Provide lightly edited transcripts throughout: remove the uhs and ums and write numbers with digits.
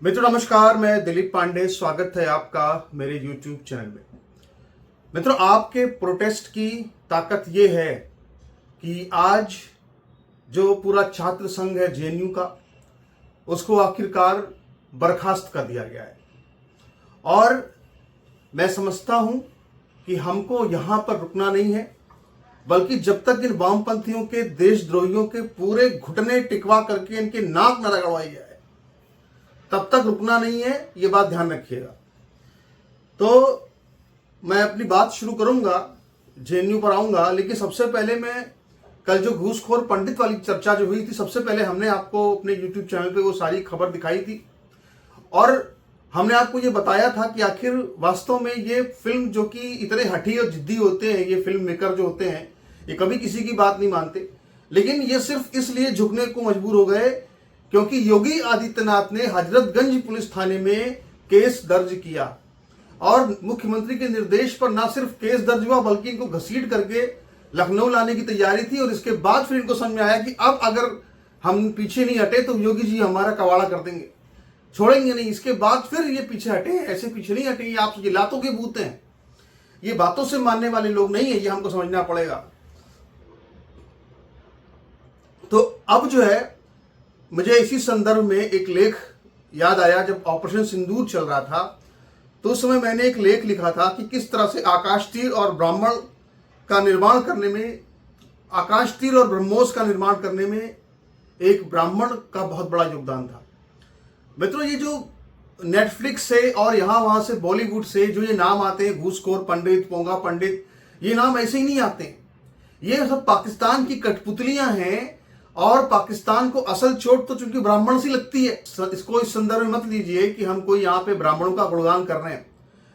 मित्रों नमस्कार, मैं दिलीप पांडे। स्वागत है आपका मेरे YouTube चैनल में। मित्रों, आपके प्रोटेस्ट की ताकत ये है कि आज जो पूरा छात्र संघ है जेएनयू का, उसको आखिरकार बर्खास्त कर दिया गया है। और मैं समझता हूं कि हमको यहां पर रुकना नहीं है, बल्कि जब तक इन वामपंथियों के देशद्रोहियों के पूरे घुटने टिकवा करके इनके नाक न रगड़वाई जाए, तब तक रुकना नहीं है। ये बात ध्यान रखिएगा। तो मैं अपनी बात शुरू करूंगा, जेएनयू पर आऊंगा, लेकिन सबसे पहले मैं कल जो घूसखोर पंडित वाली चर्चा जो हुई थी, सबसे पहले हमने आपको अपने YouTube चैनल पे वो सारी खबर दिखाई थी और हमने आपको ये बताया था कि आखिर वास्तव में ये फिल्म, जो कि इतने हठी और जिद्दी होते हैं ये फिल्म मेकर जो होते हैं, ये कभी किसी की बात नहीं मानते, लेकिन ये सिर्फ इसलिए झुकने को मजबूर हो गए क्योंकि योगी आदित्यनाथ ने हजरतगंज पुलिस थाने में केस दर्ज किया और मुख्यमंत्री के निर्देश पर ना सिर्फ केस दर्ज हुआ, बल्कि इनको घसीट करके लखनऊ लाने की तैयारी थी। और इसके बाद फिर इनको समझ में आया कि अब अगर हम पीछे नहीं हटे तो योगी जी हमारा कवाड़ा कर देंगे, छोड़ेंगे नहीं। इसके बाद फिर ये पीछे हटे, ऐसे पीछे नहीं हटेंगे। आप ये लातों के भूत हैं, ये बातों से मानने वाले लोग नहीं है, ये हमको समझना पड़ेगा। तो अब जो है, मुझे इसी संदर्भ में एक लेख याद आया। जब ऑपरेशन सिंदूर चल रहा था तो उस समय मैंने एक लेख लिखा था कि किस तरह से आकाश तीर और ब्राह्मण का निर्माण करने में, आकाश तीर और ब्रह्मोस का निर्माण करने में एक ब्राह्मण का बहुत बड़ा योगदान था। मित्रों, ये जो नेटफ्लिक्स से और यहाँ वहाँ से बॉलीवुड से जो ये नाम आते हैं, घूसखोर पंडित, पोंगा पंडित, ये नाम ऐसे ही नहीं आते। ये सब पाकिस्तान की कठपुतलियां हैं और पाकिस्तान को असल चोट तो चूंकि ब्राह्मण सी लगती है। इसको इस संदर्भ में मत लीजिए कि हम कोई यहाँ पे ब्राह्मणों का गुणगान कर रहे हैं,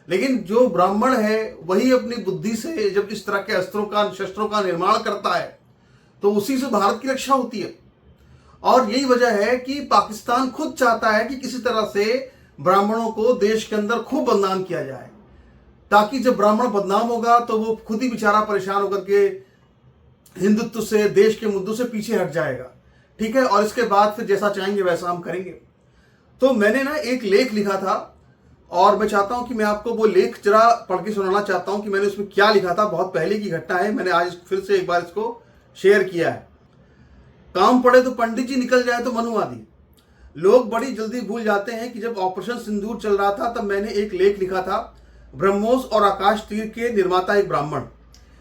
लेकिन जो ब्राह्मण है वही अपनी बुद्धि से जब इस तरह के अस्त्रों का, शस्त्रों का निर्माण करता है तो उसी से भारत की रक्षा होती है। और यही वजह है कि पाकिस्तान खुद चाहता है कि किसी तरह से ब्राह्मणों को देश के अंदर खूब बदनाम किया जाए, ताकि जब ब्राह्मण बदनाम होगा तो वो खुद ही बेचारा परेशान होकर के हिंदुत्व से, देश के मुद्दों से पीछे हट जाएगा। ठीक है, और इसके बाद फिर जैसा चाहेंगे वैसा हम करेंगे। तो मैंने ना एक लेख लिखा था और मैं चाहता हूं कि मैं आपको वो लेख जरा पढ़ के सुनाना चाहता हूं कि मैंने उसमें क्या लिखा था। बहुत पहले की घटना है, मैंने आज फिर से एक बार इसको शेयर किया है। काम पड़े तो पंडित जी, निकल जाए तो मनुवादी। लोग बड़ी जल्दी भूल जाते हैं कि जब ऑपरेशन सिंदूर चल रहा था तब मैंने एक लेख लिखा था, ब्रह्मोस और आकाश तीर के निर्माता एक ब्राह्मण।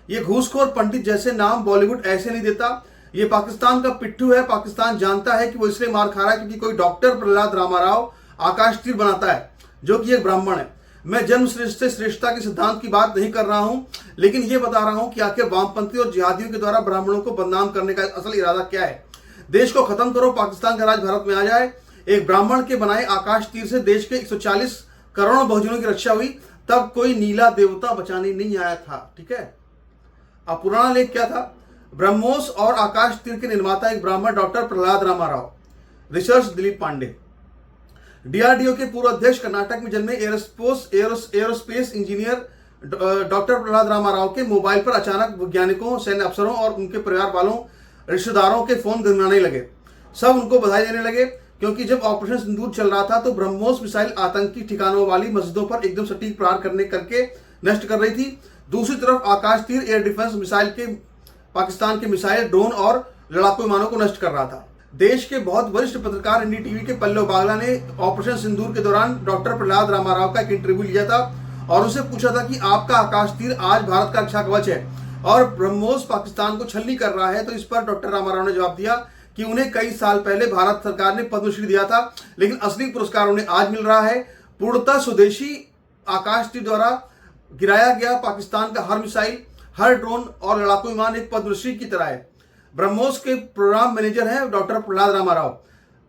ये घूसखोर पंडित जैसे नाम बॉलीवुड ऐसे नहीं देता। ये पाकिस्तान का पिट्ठू है। पाकिस्तान जानता है कि वो इसलिए मार खा रहा है क्योंकि कोई डॉक्टर प्रहलाद रामाराव आकाश तीर बनाता है, जो कि एक ब्राह्मण है। मैं जन्म श्रेष्ठ से श्रेष्ठता के सिद्धांत की बात नहीं कर रहा हूं, लेकिन ये बता रहा हूं कि आखिर वामपंथी और जिहादियों के द्वारा ब्राह्मणों को बदनाम करने का असल इरादा क्या है। देश को खत्म करो, पाकिस्तान का राज भारत में आ जाए। एक ब्राह्मण के बनाए आकाश तीर से देश के 140 करोड़ बहुजनों की रक्षा हुई। तब कोई नीला देवता बचाने नहीं आया था। ठीक है, अब पुराना लेख क्या था? ब्रह्मोस और आकाश तीर के निर्माता एक ब्राह्मण, doctor Prahlad Ramarao. Research Dilip Pandey. DRDO के पूर्व अध्यक्ष, कर्नाटक में जन्मे aerospace engineer doctor Prahlad Ramarao के मोबाइल पर अचानक वैज्ञानिकों, सैन्य अफसरों और उनके परिवार वालों, रिश्तेदारों के फोन गुनगुनाने लगे। सब उनको बधाई देने लगे क्योंकि जब ऑपरेशन सिंदूर चल रहा था तो ब्रह्मोस मिसाइल आतंकी ठिकानों वाली मस्जिदों पर एकदम सटीक प्रहार करके नष्ट कर रही थी। दूसरी तरफ आकाश तीर एयर डिफेंस मिसाइल के, पाकिस्तान के मिसाइल, ड्रोन और लड़ाकू विमानों को नष्ट कर रहा था। देश के बहुत वरिष्ठ पत्रकार एनडीटीवी के पल्लव बागला ने ऑपरेशन सिंदूर के दौरान डॉक्टर प्रहलाद रामाराव का एक इंटरव्यू लिया था और उसे पूछा था कि आपका आकाश तीर आज भारत का रक्षा कवच है और ब्रह्मोस पाकिस्तान को छलनी कर रहा है। तो इस पर डॉक्टर रामाराव ने जवाब दिया कि उन्हें कई साल पहले भारत सरकार ने पद्मश्री दिया था, लेकिन असली पुरस्कार उन्हें आज मिल रहा है। पूर्णतः स्वदेशी आकाश तीर द्वारा गिराया गया पाकिस्तान का हर मिसाइल, हर ड्रोन और लड़ाकू विमान एक पद्मश्री की तरह है। ब्रह्मोस के प्रोग्राम मैनेजर हैं डॉक्टर प्रहलाद रामाराव।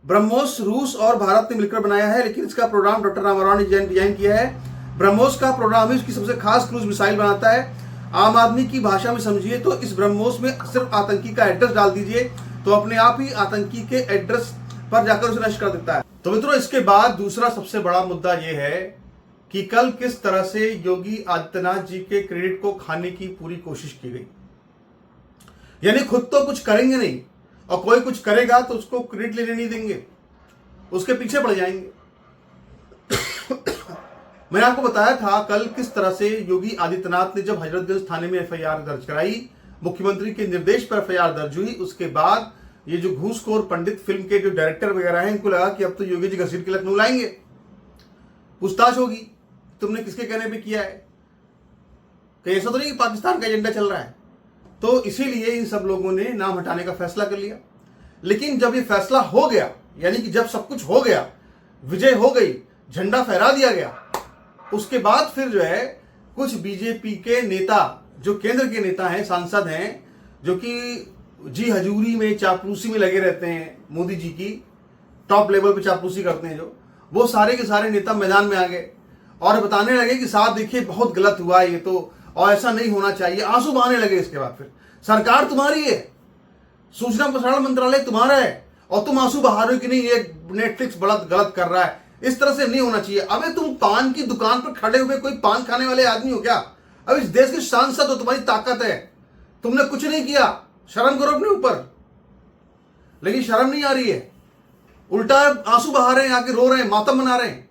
ब्रह्मोस रूस और भारत ने मिलकर बनाया है, लेकिन इसका प्रोग्राम डॉक्टर रामाराव ने डिजाइन किया है। ब्रह्मोस का प्रोग्राम इसकी सबसे खास क्रूज मिसाइल बनाता है। आम आदमी की भाषा में समझिए तो इस ब्रह्मोस में सिर्फ आतंकी का एड्रेस डाल दीजिए तो अपने आप ही आतंकी के एड्रेस पर जाकर उसे नष्ट कर देता है। तो मित्रों, इसके बाद दूसरा सबसे बड़ा मुद्दा यह है कि कल किस तरह से योगी आदित्यनाथ जी के क्रेडिट को खाने की पूरी कोशिश की गई। यानी खुद तो कुछ करेंगे नहीं और कोई कुछ करेगा तो उसको क्रेडिट लेने नहीं देंगे, उसके पीछे पड़ जाएंगे। मैंने आपको बताया था कल किस तरह से योगी आदित्यनाथ ने जब हजरतगंज थाने में एफआईआर दर्ज कराई, मुख्यमंत्री के निर्देश पर एफआईआर दर्ज हुई, उसके बाद ये जो घूसखोर पंडित फिल्म के जो डायरेक्टर वगैरह हैं, इनको लगा कि अब तो योगी जी घसीट के लखनऊ लाएंगे, पूछताछ होगी, तुमने किसके कहने पे किया है, कहीं ऐसा तो नहीं कि पाकिस्तान का एजेंडा चल रहा है। तो इसीलिए इन सब लोगों ने नाम हटाने का फैसला कर लिया। लेकिन जब ये फैसला हो गया, यानी कि जब सब कुछ हो गया, विजय हो गई, झंडा फहरा दिया गया, उसके बाद फिर जो है कुछ बीजेपी के नेता, जो केंद्र के नेता हैं, सांसद हैं, जो कि जी हजूरी में, चापलूसी में लगे रहते हैं, मोदी जी की टॉप लेवल पे चापलूसी करते हैं, जो वो सारे के सारे नेता मैदान में आ गए और बताने लगे कि साहब देखिए बहुत गलत हुआ ये तो, और ऐसा नहीं होना चाहिए, आंसू बहाने लगे। इसके बाद फिर सरकार तुम्हारी है, सूचना प्रसारण मंत्रालय तुम्हारा है, और तुम आंसू बहा रहे हो कि नहीं ये नेटफ्लिक्स बड़ा गलत कर रहा है, इस तरह से नहीं होना चाहिए। अबे तुम पान की दुकान पर खड़े हुए कोई पान खाने वाले आदमी हो क्या? अब इस देश के सांसद हो, तुम्हारी ताकत है, तुमने कुछ नहीं किया, शर्म करो अपने ऊपर। लेकिन शर्म नहीं आ रही है, उल्टा आंसू बहा रहे हैं, आके रो रहे हैं, मातम मना रहे हैं।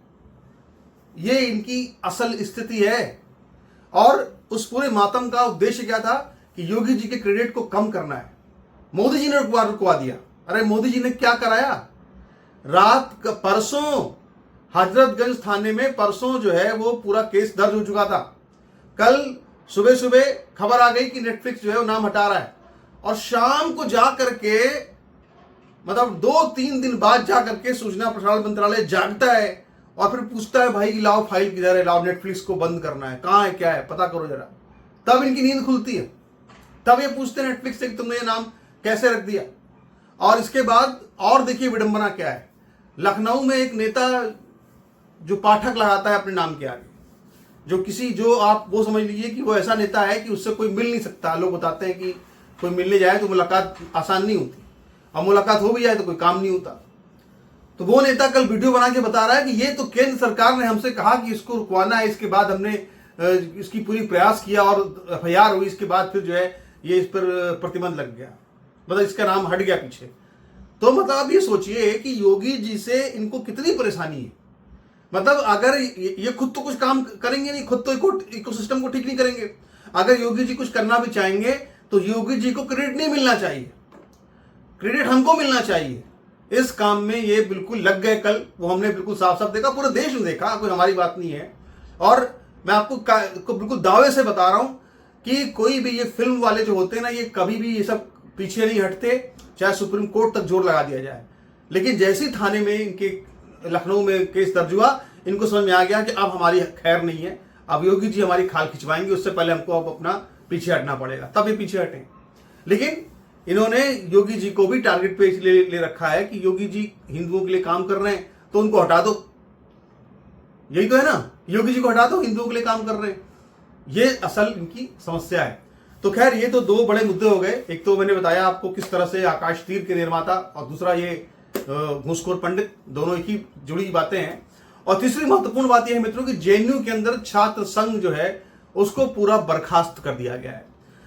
ये इनकी असल स्थिति है। और उस पूरे मातम का उद्देश्य क्या था कि योगी जी के क्रेडिट को कम करना है। मोदी जी ने रुकवा दिया। अरे मोदी जी ने क्या कराया? परसों हजरतगंज थाने में परसों जो है वो पूरा केस दर्ज हो चुका था। कल सुबह सुबह खबर आ गई कि नेटफ्लिक्स जो है वो नाम हटा रहा है, और शाम को जा करके, मतलब 2-3 दिन बाद जा करके सूचना प्रसारण मंत्रालय जागता है और फिर पूछता है भाई कि लाओ फाइल किधर है, लाओ नेटफ्लिक्स को बंद करना है, कहाँ है, क्या है, पता करो जरा। तब इनकी नींद खुलती है, तब ये पूछते हैं नेटफ्लिक्स से कि तुमने ये नाम कैसे रख दिया। और इसके बाद और देखिए विडंबना क्या है, लखनऊ में एक नेता जो पाठक लगाता है अपने नाम के आगे, जो आप वो समझ लीजिए कि वो ऐसा नेता है कि उससे कोई मिल नहीं सकता। लोग बताते हैं कि कोई मिलने जाए तो मुलाकात आसान नहीं होती, और मुलाकात हो भी जाए तो कोई काम नहीं होता। तो वो नेता कल वीडियो बना के बता रहा है कि ये तो केंद्र सरकार ने हमसे कहा कि इसको रुकवाना है, इसके बाद हमने इसकी पूरी प्रयास किया और एफआईआर हुई, इसके बाद फिर जो है ये इस पर प्रतिबंध लग गया, मतलब इसका नाम हट गया पीछे। तो मतलब आप ये सोचिए कि योगी जी से इनको कितनी परेशानी है। मतलब अगर ये खुद तो कुछ काम करेंगे नहीं, खुद तो इकोसिस्टम को ठीक नहीं करेंगे। अगर योगी जी कुछ करना भी चाहेंगे तो योगी जी को क्रेडिट नहीं मिलना चाहिए, क्रेडिट हमको मिलना चाहिए। इस काम में ये बिल्कुल लग गए कल, वो हमने बिल्कुल साफ साफ देखा, पूरे देश ने देखा, कोई हमारी बात नहीं है। और मैं आपको बिल्कुल दावे से बता रहा हूं कि कोई भी ये फिल्म वाले जो होते हैं ना, ये कभी भी ये सब पीछे नहीं हटते, चाहे सुप्रीम कोर्ट तक जोर लगा दिया जाए। लेकिन जैसे ही थाने में इनके लखनऊ में केस दर्ज हुआ, इनको समझ में आ गया कि अब हमारी खैर नहीं है, अब योगी जी हमारी खाल खिंचवाएंगे, उससे पहले हमको अब अपना पीछे हटना पड़ेगा। तब ये पीछे हटें। लेकिन इन्होंने योगी जी को भी टारगेट पे इसलिए ले रखा है कि योगी जी हिंदुओं के लिए काम कर रहे हैं तो उनको हटा दो। यही तो है ना, योगी जी को हटा दो, हिंदुओं के लिए काम कर रहे हैं। ये असल इनकी समस्या है। तो खैर ये तो 2 बड़े मुद्दे हो गए। एक तो मैंने बताया आपको किस तरह से आकाश तीर के निर्माता, और दूसरा ये घूसखोर पंडित, दोनों एक ही जुड़ी बातें हैं। और तीसरी महत्वपूर्ण बात यह है मित्रों कि जेएनयू के अंदर छात्र संघ जो है उसको पूरा बर्खास्त कर दिया गया है।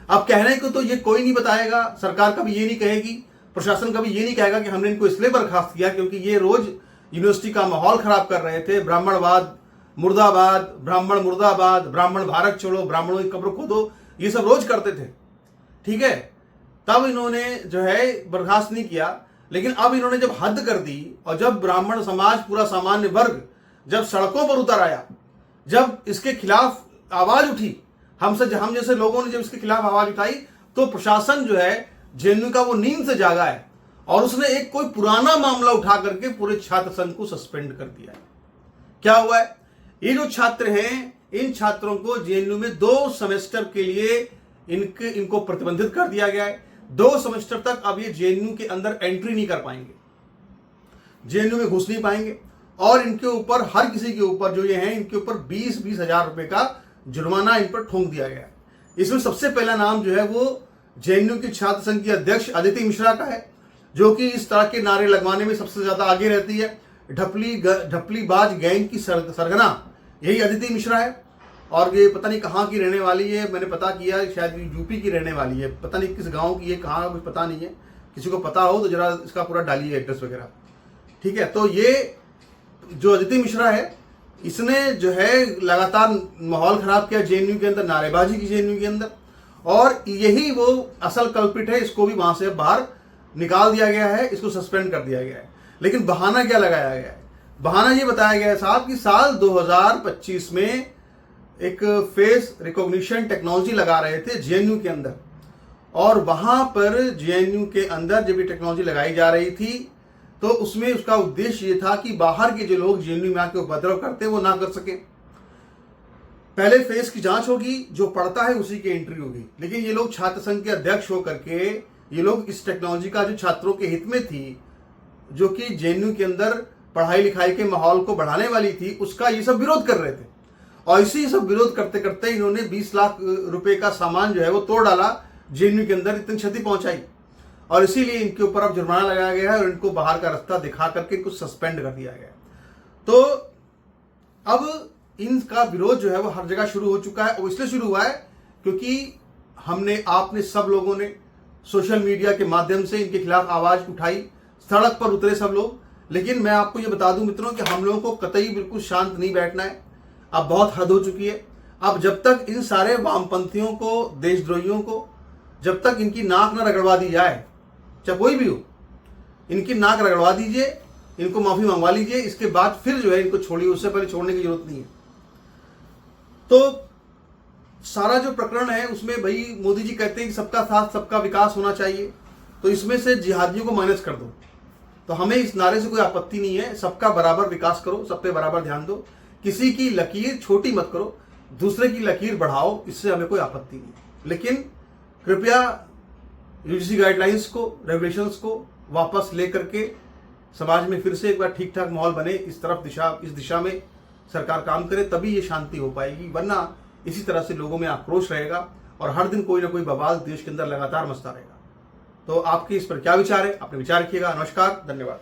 अब कहने को तो ये कोई नहीं बताएगा, सरकार कभी ये नहीं कहेगी, प्रशासन कभी ये नहीं कहेगा कि हमने इनको इसलिए बर्खास्त किया क्योंकि ये रोज यूनिवर्सिटी का माहौल खराब कर रहे थे। ब्राह्मणवाद मुर्दाबाद, ब्राह्मण मुर्दाबाद, ब्राह्मण भारत छोड़ो, ब्राह्मणों की कब्र खोदो, ये सब रोज करते थे, ठीक है। तब इन्होंने जो है बर्खास्त नहीं किया। लेकिन अब इन्होंने जब हद कर दी और जब ब्राह्मण समाज, पूरा सामान्य वर्ग जब सड़कों पर उतर आया, जब इसके खिलाफ आवाज उठी, हम जैसे लोगों ने जब इसके खिलाफ आवाज उठाई, तो प्रशासन जो है जेएनयू का वो नींद से जागा है और उसने एक कोई पुराना मामला उठा करके पूरे छात्र संघ को सस्पेंड कर दिया है। क्या हुआ है, ये जो छात्र हैं, इन छात्रों को जेएनयू में 2 सेमेस्टर के लिए इनको प्रतिबंधित कर दिया गया है। 2 सेमेस्टर तक अब ये जेएनयू के अंदर एंट्री नहीं कर पाएंगे, जेएनयू में घुस नहीं पाएंगे। और इनके ऊपर, हर किसी के ऊपर जो ये हैं, इनके ऊपर 20-20 हजार रुपए का जुर्माना इन पर ठोंक दिया गया है। इसमें सबसे पहला नाम जो है वो जेएनयू की छात्र संघ की अध्यक्ष अदिति मिश्रा का है, जो कि इस तरह के नारे लगवाने में सबसे ज्यादा आगे रहती है। ढपली बाज गैंग की सरगना यही अदिति मिश्रा है। और ये पता नहीं कहाँ की रहने वाली है, मैंने पता किया शायद यूपी की रहने वाली है, पता नहीं किस गांव की है, कहाँ कुछ पता नहीं है। किसी को पता हो तो जरा इसका पूरा डालिए एड्रेस वगैरह, ठीक है। तो ये जो अदिति मिश्रा है, इसने जो है लगातार माहौल खराब किया जेएनयू के अंदर, नारेबाजी की जेएनयू के अंदर, और यही वो असल कल्पिट है। इसको भी वहां से बाहर निकाल दिया गया है, इसको सस्पेंड कर दिया गया है। लेकिन बहाना क्या लगाया गया है? बहाना ये बताया गया है साहब कि साल 2025 में एक फेस रिकॉग्निशन टेक्नोलॉजी लगा रहे थे जेएनयू के अंदर, और वहां पर जेएनयू के अंदर जब ये टेक्नोलॉजी लगाई जा रही थी तो उसमें उसका उद्देश्य ये था कि बाहर के जो लोग जेएनयू में आके उपद्रव करते वो ना कर सके। पहले फेस की जांच होगी, जो पढ़ता है उसी की एंट्री होगी। लेकिन ये लोग छात्र संघ के अध्यक्ष होकर के ये लोग इस टेक्नोलॉजी का जो छात्रों के हित में थी, जो कि जेएनयू के अंदर पढ़ाई लिखाई के माहौल को बढ़ाने वाली थी, उसका ये सब विरोध कर रहे थे। और इसी सब विरोध करते करते इन्होंने 20 लाख रुपए का सामान जो है वो तोड़ डाला, जेएनयू के अंदर इतनी क्षति पहुंचाई, और इसीलिए इनके ऊपर अब जुर्माना लगाया गया है और इनको बाहर का रास्ता दिखा करके इनको सस्पेंड कर दिया गया। तो अब इनका विरोध जो है वो हर जगह शुरू हो चुका है, और इसलिए शुरू हुआ है क्योंकि आपने सब लोगों ने सोशल मीडिया के माध्यम से इनके खिलाफ आवाज उठाई, सड़क पर उतरे सब लोग। लेकिन मैं आपको ये बता दूं मित्रों कि हम लोगों को कतई बिल्कुल शांत नहीं बैठना है। अब बहुत हद हो चुकी है। अब जब तक इन सारे वामपंथियों को, देशद्रोहियों को, जब तक इनकी नाक न रगड़वा दी जाए, चाहे कोई भी हो, इनकी नाक रगड़वा दीजिए, इनको माफी मंगवा लीजिए, इसके बाद फिर जो है इनको छोड़िए, उससे पहले छोड़ने की जरूरत नहीं है। तो सारा जो प्रकरण है उसमें भाई मोदी जी कहते हैं कि सबका साथ सबका विकास होना चाहिए, तो इसमें से जिहादियों को माइनस कर दो। तो हमें इस नारे से कोई आपत्ति नहीं है, सबका बराबर विकास करो, सब पे बराबर ध्यान दो, किसी की लकीर छोटी मत करो, दूसरे की लकीर बढ़ाओ, इससे हमें कोई आपत्ति नहीं। लेकिन कृपया यूजीसी गाइडलाइंस को, रेगुलेशंस को वापस लेकर के समाज में फिर से एक बार ठीक ठाक माहौल बने, इस दिशा में सरकार काम करे, तभी ये शांति हो पाएगी। वरना इसी तरह से लोगों में आक्रोश रहेगा और हर दिन कोई ना कोई बवाल देश के अंदर लगातार मचता रहेगा। तो आपके इस पर क्या विचार है? अपने विचार रखिएगा। नमस्कार, धन्यवाद।